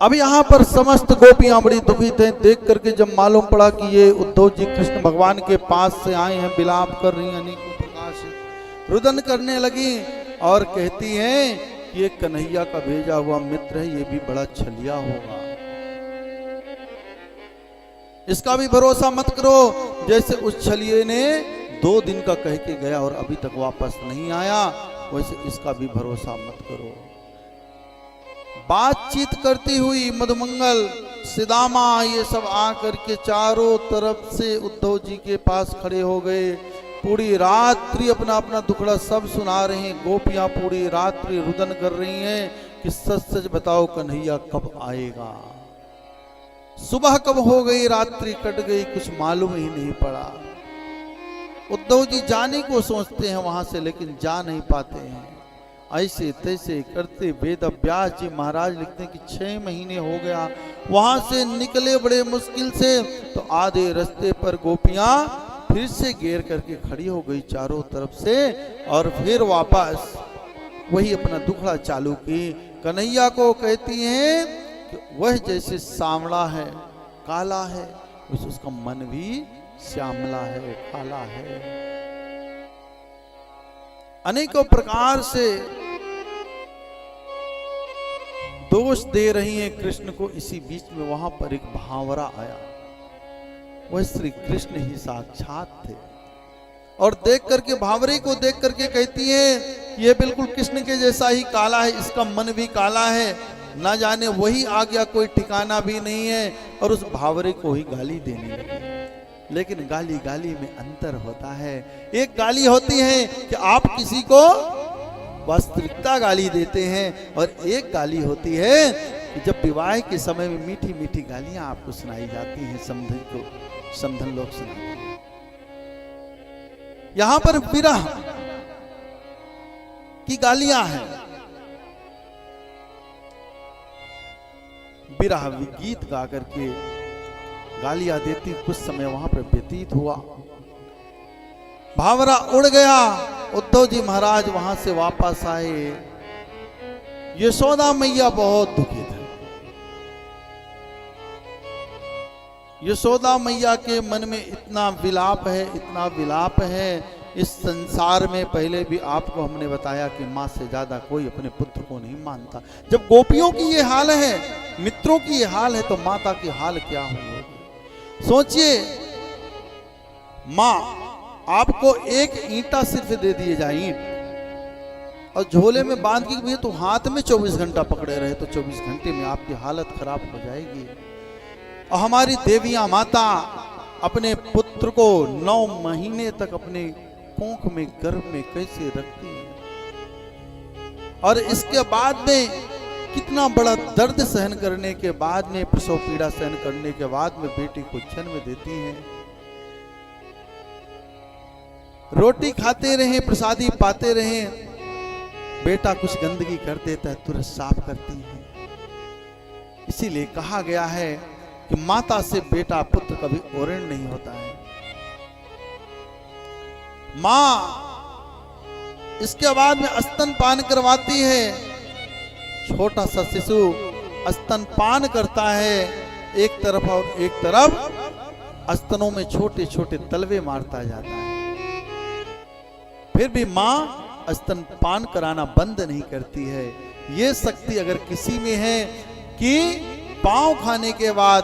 अब यहाँ पर समस्त गोपियां बड़ी दुखित हैं। देख करके जब मालूम पड़ा कि ये उद्धव जी कृष्ण भगवान के पास से आए हैं, विलाप कर रही हैं, अनेकों प्रकार से रुदन करने लगी और कहती हैं कि ये कन्हैया का भेजा हुआ मित्र है, ये भी बड़ा छलिया होगा, इसका भी भरोसा मत करो। जैसे उस छलिए ने 2 दिन का कह के गया और अभी तक वापस नहीं आया, वैसे इसका भी भरोसा मत करो। बातचीत करती हुई मधुमंगल, सिदामा, ये सब आकर के चारों तरफ से उद्धव जी के पास खड़े हो गए। पूरी रात्रि अपना अपना दुखड़ा सब सुना रहे हैं। गोपियां पूरी रात्रि रुदन कर रही हैं कि सच सच बताओ कन्हैया कब आएगा। सुबह कब हो गई, रात्रि कट गई, कुछ मालूम ही नहीं पड़ा। उद्धव जी जाने को सोचते हैं वहां से, लेकिन जा नहीं पाते हैं। ऐसे तैसे करते वेद व्यास जी महाराज लिखते हैं कि 6 महीने हो गया, वहां से निकले बड़े मुश्किल से। तो आधे रास्ते पर गोपियां फिर से घेर करके खड़ी हो गई चारों तरफ से, और फिर वापस वही अपना दुखड़ा चालू की। कन्हैया को कहती हैं कि वह जैसे सांवला है, काला है, वैसे उसका मन भी श्यामला है, काला है। अनेकों प्रकार से दोष दे रही हैं कृष्ण को। इसी बीच में वहां पर एक भांवरा आया, वह श्री कृष्ण ही साक्षात थे। और देख करके, भांवरे को देख करके कहती है ये बिल्कुल कृष्ण के जैसा ही काला है, इसका मन भी काला है, ना जाने वही आ गया, कोई ठिकाना भी नहीं है। और उस भांवरे को ही गाली देने लगी। लेकिन गाली गाली में अंतर होता है। एक गाली होती है कि आप किसी को वास्तविकता गाली देते हैं, और एक गाली होती है कि जब विवाह के समय में मीठी मीठी गालियां आपको सुनाई जाती हैं, समधन लोग सुनाते हैं। यहां पर विरह की गालियां हैं। विरह गीत गा करके गालियां देती कुछ समय वहां पर व्यतीत हुआ। भांवरा उड़ गया। उद्धव जी महाराज वहां से वापस आए। यशोदा मैया बहुत दुखी थे। यशोदा मैया के मन में इतना विलाप है, इतना विलाप है। इस संसार में पहले भी आपको हमने बताया कि मां से ज्यादा कोई अपने पुत्र को नहीं मानता। जब गोपियों की ये हाल है, मित्रों की ये हाल है, तो माता की हाल क्या होगी। सोचिए, मां आपको एक ईंटा सिर्फ दे दिए जाए, ईंट, और झोले में बांध के भी तो हाथ में 24 घंटा पकड़े रहे, तो 24 घंटे में आपकी हालत खराब हो जाएगी। और हमारी देवियां माता अपने पुत्र को 9 महीने तक अपने कोख में, गर्भ में कैसे रखती है, और इसके बाद में कितना बड़ा दर्द सहन करने के बाद में, प्रसव पीड़ा सहन करने के बाद में बेटी को जन्म देती हैं। रोटी खाते रहे, प्रसादी पाते रहे, बेटा कुछ गंदगी कर देता है, तुरंत साफ करती है। इसीलिए कहा गया है कि माता से बेटा पुत्र कभी ओरण नहीं होता है। मां इसके बाद में स्तनपान करवाती है। छोटा सा शिशु स्तनपान करता है एक तरफ, और एक तरफ स्तनों में छोटे छोटे तलवे मारता जाता है। फिर भी मां स्तनपान कराना बंद नहीं करती है। ये शक्ति अगर किसी में है कि पांव खाने के बाद,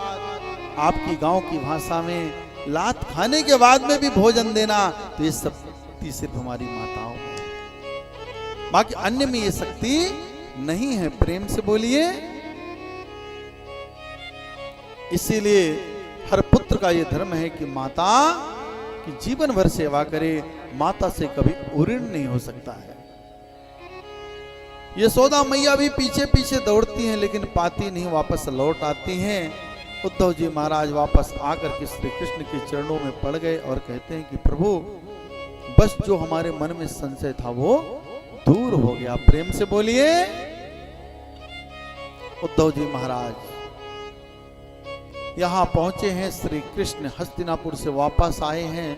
आपकी गांव की भाषा में लात खाने के बाद में भी भोजन देना, तो ये शक्ति सिर्फ हमारी माताओं में। बाकी अन्य में ये शक्ति नहीं है। प्रेम से बोलिए। इसीलिए हर पुत्र का यह धर्म है कि माता की जीवन भर सेवा करे। माता से कभी ऋण नहीं हो सकता है। यशोदा मैया भी पीछे पीछे दौड़ती हैं, लेकिन पाती नहीं, वापस लौट आती हैं। उद्धव जी महाराज वापस आकर के श्री कृष्ण के चरणों में पड़ गए और कहते हैं कि प्रभु, बस जो हमारे मन में संशय था वो दूर हो गया। प्रेम से बोलिए। उद्धव जी महाराज यहां पहुंचे हैं। श्री कृष्ण हस्तिनापुर से वापस आए हैं।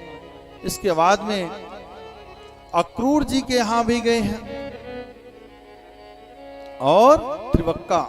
इसके बाद में अक्रूर जी के यहां भी गए हैं, और त्रिवक्का